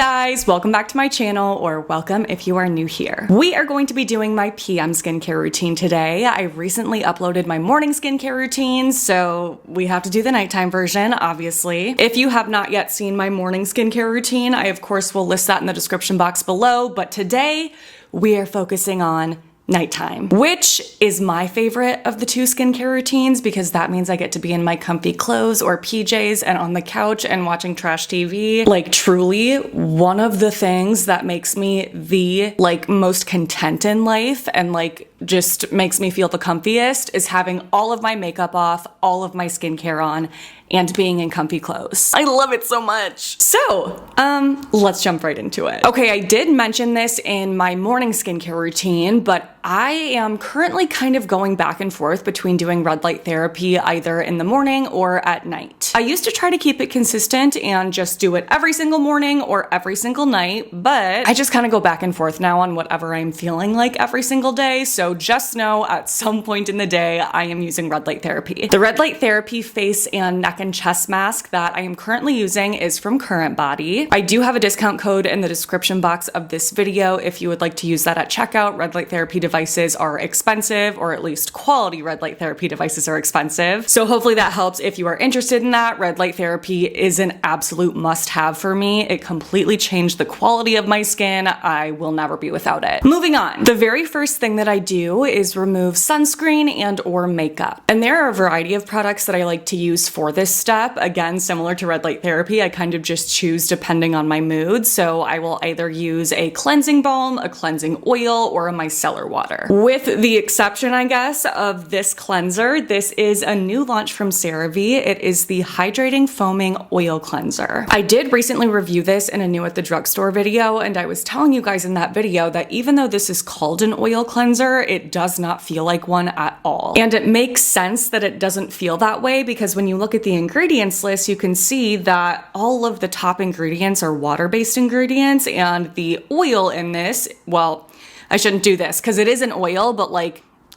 Hey guys, welcome back to my channel, or welcome if you are new here. We are going to be doing my PM skincare routine today. I recently uploaded my morning skincare routine, so we have to do the nighttime version, obviously. If you have not yet seen my morning skincare routine, I of course will list that in the description box below, but today we are focusing on nighttime, which is my favorite of the two skincare routines because that means I get to be in my comfy clothes or PJs and on the couch and watching trash TV. Like truly, one of the things that makes me the most content in life and just makes me feel the comfiest is having all of my makeup off, all of my skincare on, and being in comfy clothes. I love it so much. So, let's jump right into it. Okay, I did mention this in my morning skincare routine, but I am currently kind of going back and forth between doing red light therapy either in the morning or at night. I used to try to keep it consistent and just do it every single morning or every single night, but I just kind of go back and forth now on whatever I'm feeling like every single day. So just know at some point in the day, I am using red light therapy. The red light therapy face and neck and chest mask that I am currently using is from Current Body. I do have a discount code in the description box of this video if you would like to use that at checkout. Red light therapy devices are expensive, or at least quality red light therapy devices are expensive. So hopefully that helps if you are interested in that. Red light therapy is an absolute must-have for me. It completely changed the quality of my skin. I will never be without it. Moving on. The very first thing that I do is remove sunscreen and or makeup. And there are a variety of products that I like to use for this step. Again, similar to red light therapy, I kind of just choose depending on my mood. So I will either use a cleansing balm, a cleansing oil, or a micellar water. With the exception, I guess, of this cleanser, this is a new launch from CeraVe. It is the Hydrating Foaming Oil Cleanser. I did recently review this in a new at the drugstore video, and I was telling you guys in that video that even though this is called an oil cleanser, it does not feel like one at all. And it makes sense that it doesn't feel that way because when you look at the ingredients list, you can see that all of the top ingredients are water-based ingredients, and the oil in this, well, I shouldn't do this because it is an oil, but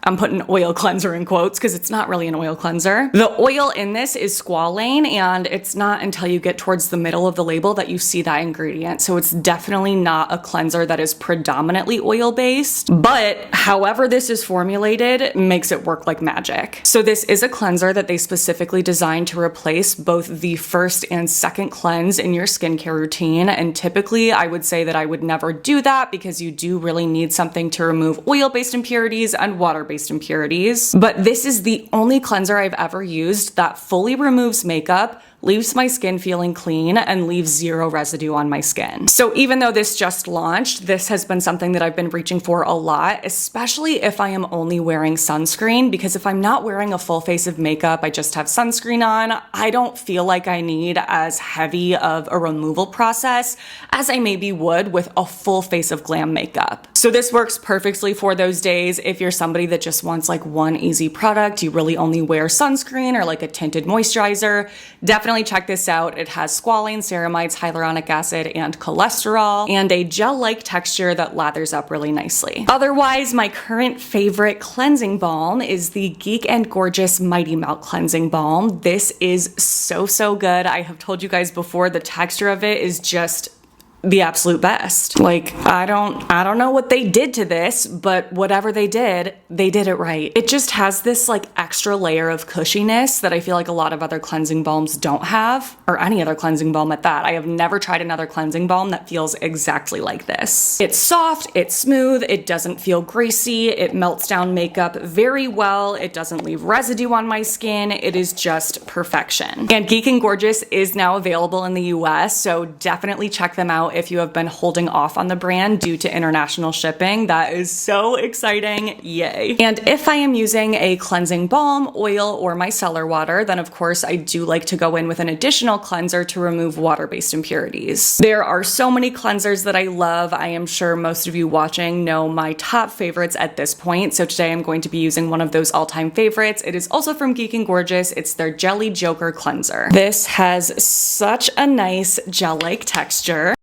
I'm putting oil cleanser in quotes because it's not really an oil cleanser. The oil in this is squalane, and it's not until you get towards the middle of the label that you see that ingredient. So it's definitely not a cleanser that is predominantly oil-based, but however this is formulated makes it work like magic. So this is a cleanser that they specifically designed to replace both the first and second cleanse in your skincare routine. And typically I would say that I would never do that because you do really need something to remove oil-based impurities and water-based impurities, but this is the only cleanser I've ever used that fully removes makeup, leaves my skin feeling clean, and leaves zero residue on my skin. So even though this just launched, this has been something that I've been reaching for a lot, especially if I am only wearing sunscreen, because if I'm not wearing a full face of makeup, I just have sunscreen on, I don't feel like I need as heavy of a removal process as I maybe would with a full face of glam makeup. So this works perfectly for those days if you're somebody that just wants one easy product, you really only wear sunscreen or a tinted moisturizer. Definitely check this out. It has squalane, ceramides, hyaluronic acid, and cholesterol, and a gel-like texture that lathers up really nicely. Otherwise, my current favorite cleansing balm is the Geek and Gorgeous Mighty Melt Cleansing Balm. This is so good. I have told you guys before, the texture of it is just the absolute best. I don't know what they did to this, but whatever they did it right. It just has this extra layer of cushiness that I feel like a lot of other cleansing balms don't have, or any other cleansing balm at that. I have never tried another cleansing balm that feels exactly like this. It's soft, it's smooth, it doesn't feel greasy, it melts down makeup very well, it doesn't leave residue on my skin, it is just perfection. And Geek and Gorgeous is now available in the US, so definitely check them out if you have been holding off on the brand due to international shipping. That is so exciting, yay. And if I am using a cleansing balm, oil, or micellar water, then of course I do like to go in with an additional cleanser to remove water-based impurities. There are so many cleansers that I love. I am sure most of you watching know my top favorites at this point, so today I'm going to be using one of those all-time favorites. It is also from Geek and Gorgeous. It's their Jelly Joker Cleanser. This has such a nice gel-like texture.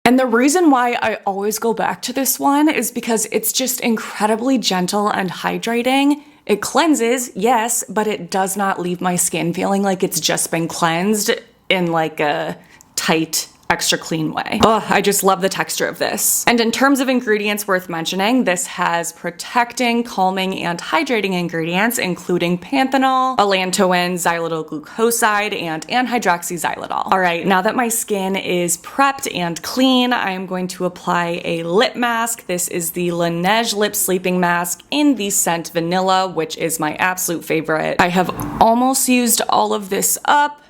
And the reason why I always go back to this one is because it's just incredibly gentle and hydrating. It cleanses, yes, but it does not leave my skin feeling like it's just been cleansed in a tight extra clean way. Oh, I just love the texture of this. And in terms of ingredients worth mentioning, this has protecting, calming, and hydrating ingredients, including panthenol, allantoin, xylitol glucoside, and anhydroxyxylitol. All right, now that my skin is prepped and clean, I am going to apply a lip mask. This is the Laneige Lip Sleeping Mask in the scent Vanilla, which is my absolute favorite. I have almost used all of this up,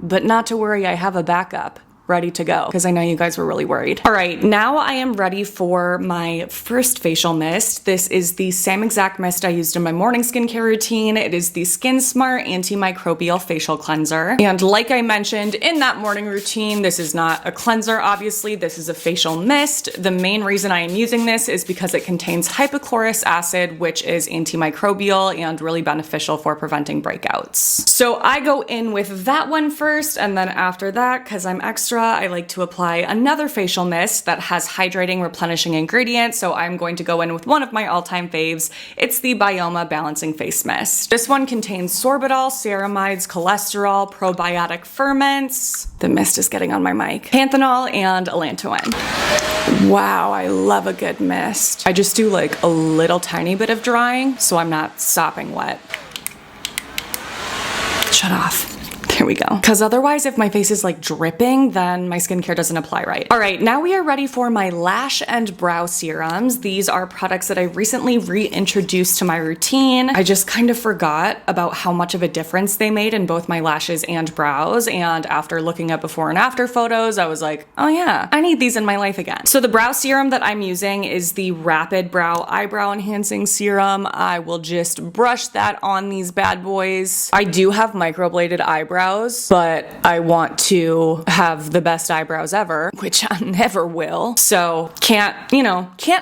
but not to worry, I have a backup ready to go because I know you guys were really worried. All right, now I am ready for my first facial mist. This is the same exact mist I used in my morning skincare routine. It is the Skin Smart Antimicrobial Facial Cleanser. And like I mentioned in that morning routine, this is not a cleanser, obviously. This is a facial mist. The main reason I am using this is because it contains hypochlorous acid, which is antimicrobial and really beneficial for preventing breakouts. So I go in with that one first, and then after that, because I'm extra, I like to apply another facial mist that has hydrating, replenishing ingredients. So I'm going to go in with one of my all-time faves. It's the Bioma Balancing Face Mist. This one contains sorbitol, ceramides, cholesterol, probiotic ferments. The mist is getting on my mic. Panthenol and allantoin. Wow, I love a good mist. I just do like a little tiny bit of drying so I'm not sopping wet. Shut off. There we go. Because otherwise, if my face is like dripping, then my skincare doesn't apply right. All right, now we are ready for my lash and brow serums. These are products that I recently reintroduced to my routine. I just kind of forgot about how much of a difference they made in both my lashes and brows. And after looking at before and after photos, I was like, oh yeah, I need these in my life again. So the brow serum that I'm using is the Rapid Brow Eyebrow Enhancing Serum. I will just brush that on these bad boys. I do have microbladed eyebrows, but I want to have the best eyebrows ever, which I never will. So can't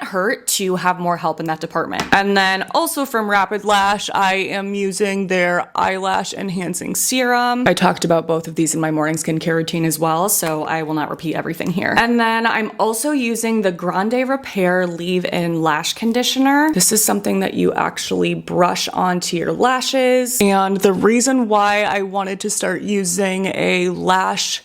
hurt to have more help in that department. And then also from Rapid Lash, I am using their eyelash enhancing serum. I talked about both of these in my morning skincare routine as well, so I will not repeat everything here. And then I'm also using the Grande Repair Leave-In Lash Conditioner. This is something that you actually brush onto your lashes. And the reason why I wanted to start using a lash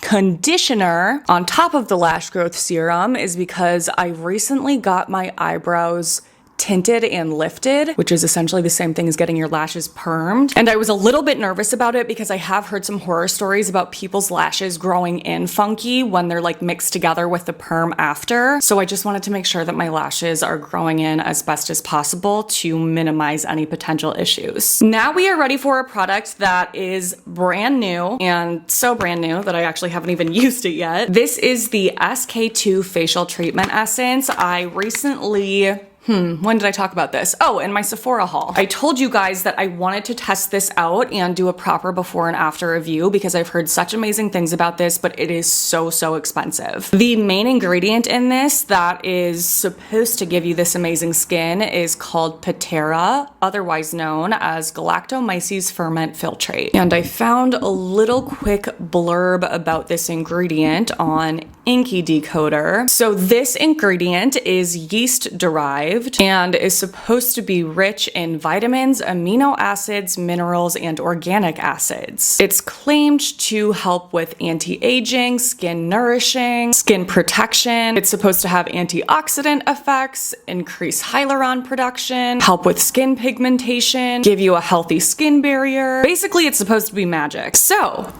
conditioner on top of the lash growth serum is because I recently got my eyebrows tinted and lifted, which is essentially the same thing as getting your lashes permed. And I was a little bit nervous about it because I have heard some horror stories about people's lashes growing in funky when they're like mixed together with the perm after. So I just wanted to make sure that my lashes are growing in as best as possible to minimize any potential issues. Now we are ready for a product that is brand new, and so brand new that I actually haven't even used it yet. This is the SK2 Facial Treatment Essence. I recently when did I talk about this? Oh, in my Sephora haul. I told you guys that I wanted to test this out and do a proper before and after review because I've heard such amazing things about this, but it is so expensive. The main ingredient in this that is supposed to give you this amazing skin is called Pitera, otherwise known as Galactomyces ferment filtrate. And I found a little quick blurb about this ingredient on Inky Decoder. So this ingredient is yeast derived and is supposed to be rich in vitamins, amino acids, minerals, and organic acids. It's claimed to help with anti-aging, skin nourishing, skin protection. It's supposed to have antioxidant effects, increase hyaluron production, help with skin pigmentation, give you a healthy skin barrier. Basically, it's supposed to be magic. So,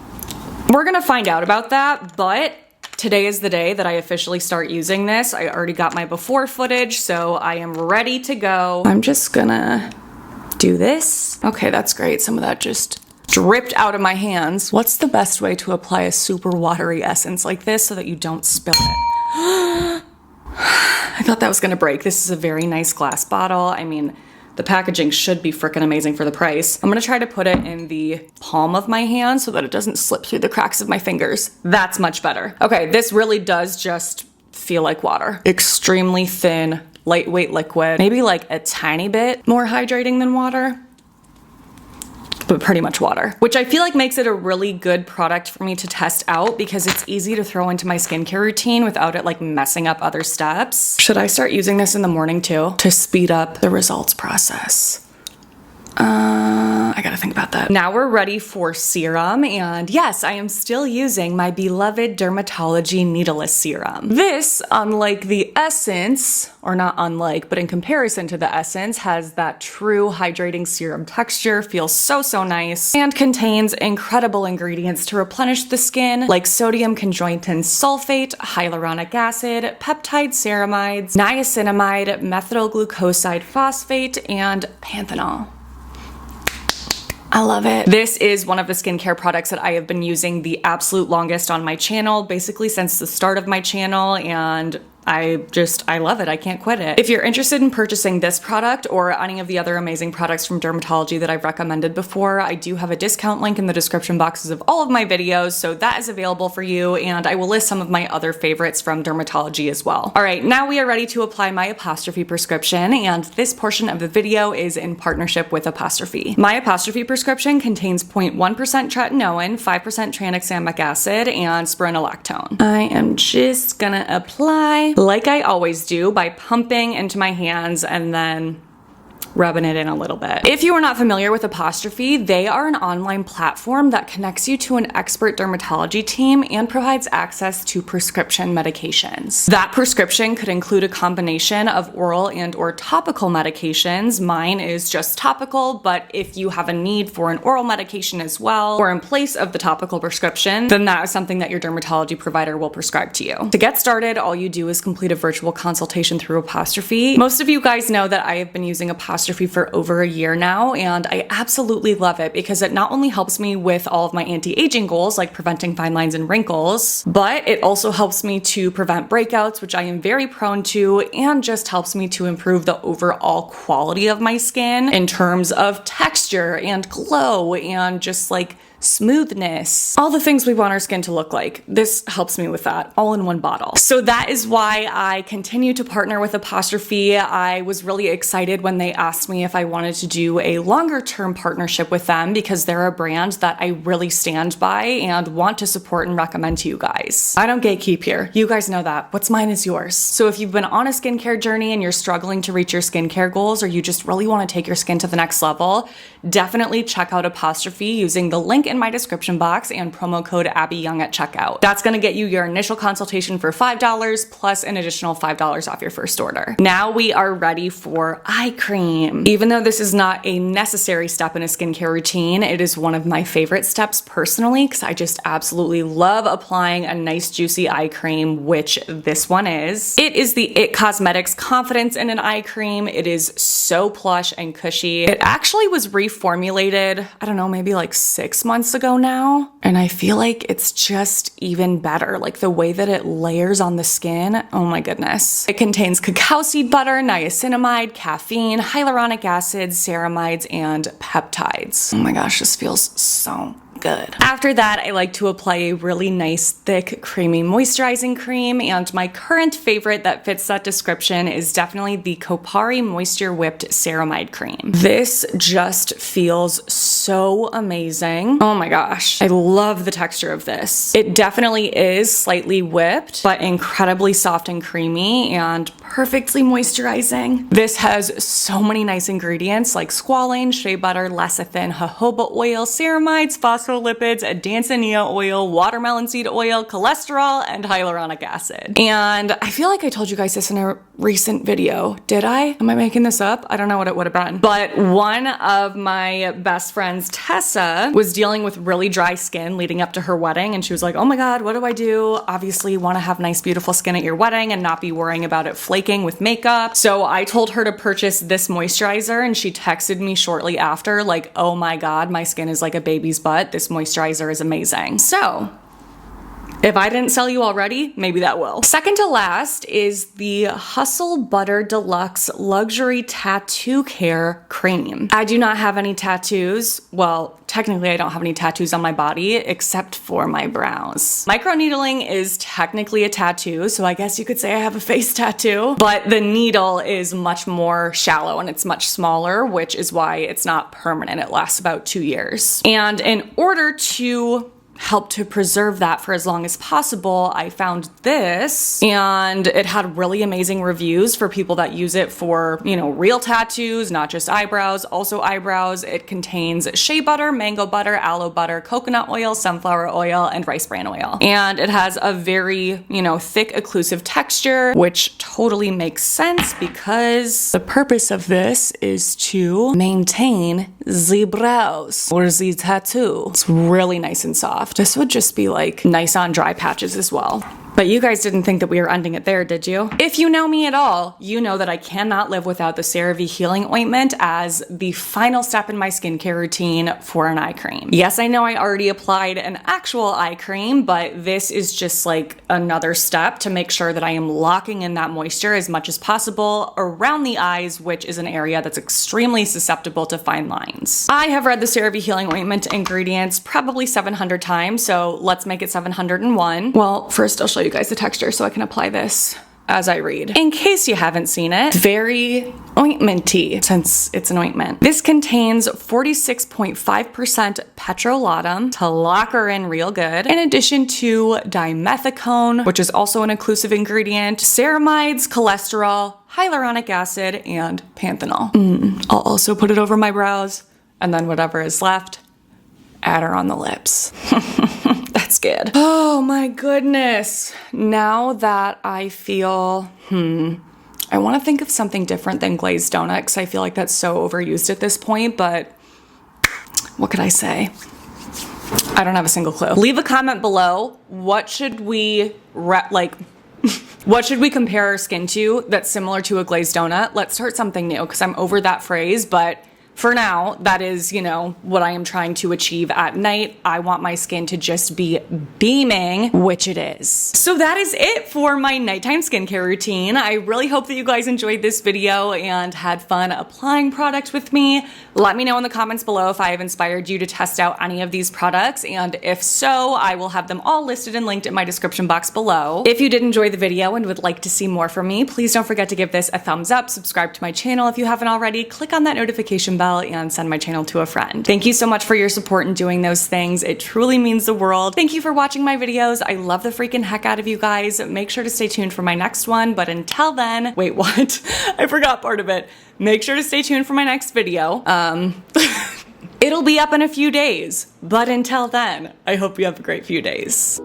we're gonna find out about that, but today is the day that I officially start using this. I already got my before footage, so I am ready to go. I'm just gonna do this. Okay, that's great. Some of that just dripped out of my hands. What's the best way to apply a super watery essence like this so that you don't spill it? I thought that was gonna break. This is a very nice glass bottle. I mean, the packaging should be freaking amazing for the price. I'm gonna try to put it in the palm of my hand so that it doesn't slip through the cracks of my fingers. That's much better. Okay, this really does just feel like water. Extremely thin, lightweight liquid. Maybe like a tiny bit more hydrating than water, but pretty much water, which I feel like makes it a really good product for me to test out because it's easy to throw into my skincare routine without it like messing up other steps. Should I start using this in the morning too to speed up the results process? I gotta think about that. Now we're ready for serum, and yes, I am still using my beloved Dermatology Needleless Serum. This, unlike the Essence, or not unlike, but in comparison to the Essence, has that true hydrating serum texture, feels so nice, and contains incredible ingredients to replenish the skin, like sodium conjointin sulfate, hyaluronic acid, peptide ceramides, niacinamide, methyl glucoside phosphate, and panthenol. I love it. This is one of the skincare products that I have been using the absolute longest on my channel, basically since the start of my channel, and I love it. I can't quit it. If you're interested in purchasing this product or any of the other amazing products from Dermatology that I've recommended before, I do have a discount link in the description boxes of all of my videos, so that is available for you, and I will list some of my other favorites from Dermatology as well. All right, now we are ready to apply my Apostrophe prescription, and this portion of the video is in partnership with Apostrophe. My Apostrophe prescription contains 0.1% tretinoin, 5% tranexamic acid, and spironolactone. I am just gonna apply like I always do by pumping into my hands and then rubbing it in a little bit. If you are not familiar with Apostrophe, they are an online platform that connects you to an expert dermatology team and provides access to prescription medications. That prescription could include a combination of oral and or topical medications. Mine is just topical, but if you have a need for an oral medication as well, or in place of the topical prescription, then that is something that your dermatology provider will prescribe to you. To get started, all you do is complete a virtual consultation through Apostrophe. Most of you guys know that I have been using Apostrophe for over a year now, and I absolutely love it because it not only helps me with all of my anti-aging goals like preventing fine lines and wrinkles, but it also helps me to prevent breakouts, which I am very prone to, and just helps me to improve the overall quality of my skin in terms of texture and glow and just like smoothness, all the things we want our skin to look like. This helps me with that all in one bottle. So that is why I continue to partner with Apostrophe. I was really excited when they asked me if I wanted to do a longer term partnership with them because they're a brand that I really stand by and want to support and recommend to you guys. I don't gatekeep here. You guys know that. What's mine is yours. So if you've been on a skincare journey and you're struggling to reach your skincare goals, or you just really want to take your skin to the next level, definitely check out Apostrophe using the link in my description box and promo code AbbyYoung at checkout. That's gonna get you your initial consultation for $5 plus an additional $5 off your first order. Now we are ready for eye cream. Even though this is not a necessary step in a skincare routine, it is one of my favorite steps personally because I just absolutely love applying a nice juicy eye cream, which this one is. It is the IT Cosmetics Confidence in an Eye Cream. It is so plush and cushy. It actually was reformulated, I don't know, maybe like 6 months ago now, and I feel like it's just even better. Like the way that it layers on the skin, oh my goodness. It contains cacao seed butter, niacinamide, caffeine, hyaluronic acid, ceramides, and peptides. Oh my gosh, this feels so good. After that, I like to apply a really nice, thick, creamy moisturizing cream, and my current favorite that fits that description is definitely the Kopari Moisture Whipped Ceramide Cream. This just feels so amazing. Oh my gosh. I love the texture of this. It definitely is slightly whipped, but incredibly soft and creamy and perfectly moisturizing. This has so many nice ingredients like squalane, shea butter, lecithin, jojoba oil, ceramides, phospholipids, adansinia oil, watermelon seed oil, cholesterol, and hyaluronic acid. And I feel like I told you guys this in a recent video. Did I? Am I making this up? I don't know what it would have been. But one of my best friends, Tessa, was dealing with really dry skin leading up to her wedding, and she was like, oh my god, what do I do? Obviously, you want to have nice, beautiful skin at your wedding and not be worrying about it flaking with makeup. So I told her to purchase this moisturizer, and she texted me shortly after like, oh my god, my skin is like a baby's butt. This moisturizer is amazing. So if I didn't sell you already, maybe that will. Second to last is the Hustle Butter Deluxe Luxury Tattoo Care Cream. I do not have any tattoos. Well, technically I don't have any tattoos on my body except for my brows. Microneedling is technically a tattoo, so I guess you could say I have a face tattoo, but the needle is much more shallow and it's much smaller, which is why it's not permanent. It lasts about 2 years. And in order to help to preserve that for as long as possible, I found this, and it had really amazing reviews for people that use it for, you know, real tattoos, not just eyebrows, also eyebrows. It contains shea butter, mango butter, aloe butter, coconut oil, sunflower oil, and rice bran oil. And it has a very, you know, thick, occlusive texture, which totally makes sense because the purpose of this is to maintain the brows or the tattoo. It's really nice and soft. This would just be like nice on dry patches as well. But you guys didn't think that we were ending it there, did you? If you know me at all, you know that I cannot live without the CeraVe Healing Ointment as the final step in my skincare routine for an eye cream. Yes, I know I already applied an actual eye cream, but this is just like another step to make sure that I am locking in that moisture as much as possible around the eyes, which is an area that's extremely susceptible to fine lines. I have read the CeraVe Healing Ointment ingredients probably 700 times, so let's make it 701. Well, first I'll show you guys the texture so I can apply this as I read. In case you haven't seen it, very ointmenty since it's an ointment. This contains 46.5% petrolatum to lock her in real good, in addition to dimethicone, which is also an occlusive ingredient, ceramides, cholesterol, hyaluronic acid, and panthenol. I'll also put it over my brows, and then whatever is left, add her on the lips. That's good. Oh my goodness. Now that I feel, I want to think of something different than glazed donut because I feel like that's so overused at this point, but what could I say? I don't have a single clue. Leave a comment below. What should we what should we compare our skin to that's similar to a glazed donut? Let's start something new because I'm over that phrase, but for now, that is, you know, what I am trying to achieve at night. I want my skin to just be beaming, which it is. So that is it for my nighttime skincare routine. I really hope that you guys enjoyed this video and had fun applying product with me. Let me know in the comments below if I have inspired you to test out any of these products, and if so, I will have them all listed and linked in my description box below. If you did enjoy the video and would like to see more from me, please don't forget to give this a thumbs up, subscribe to my channel if you haven't already, click on that notification bell, and send my channel to a friend. Thank you so much for your support in doing those things. It truly means the world. Thank you for watching my videos. I love the freaking heck out of you guys. Make sure to stay tuned for my next one, but until then, wait, what? I forgot part of it. Make sure to stay tuned for my next video. It'll be up in a few days, but until then, I hope you have a great few days.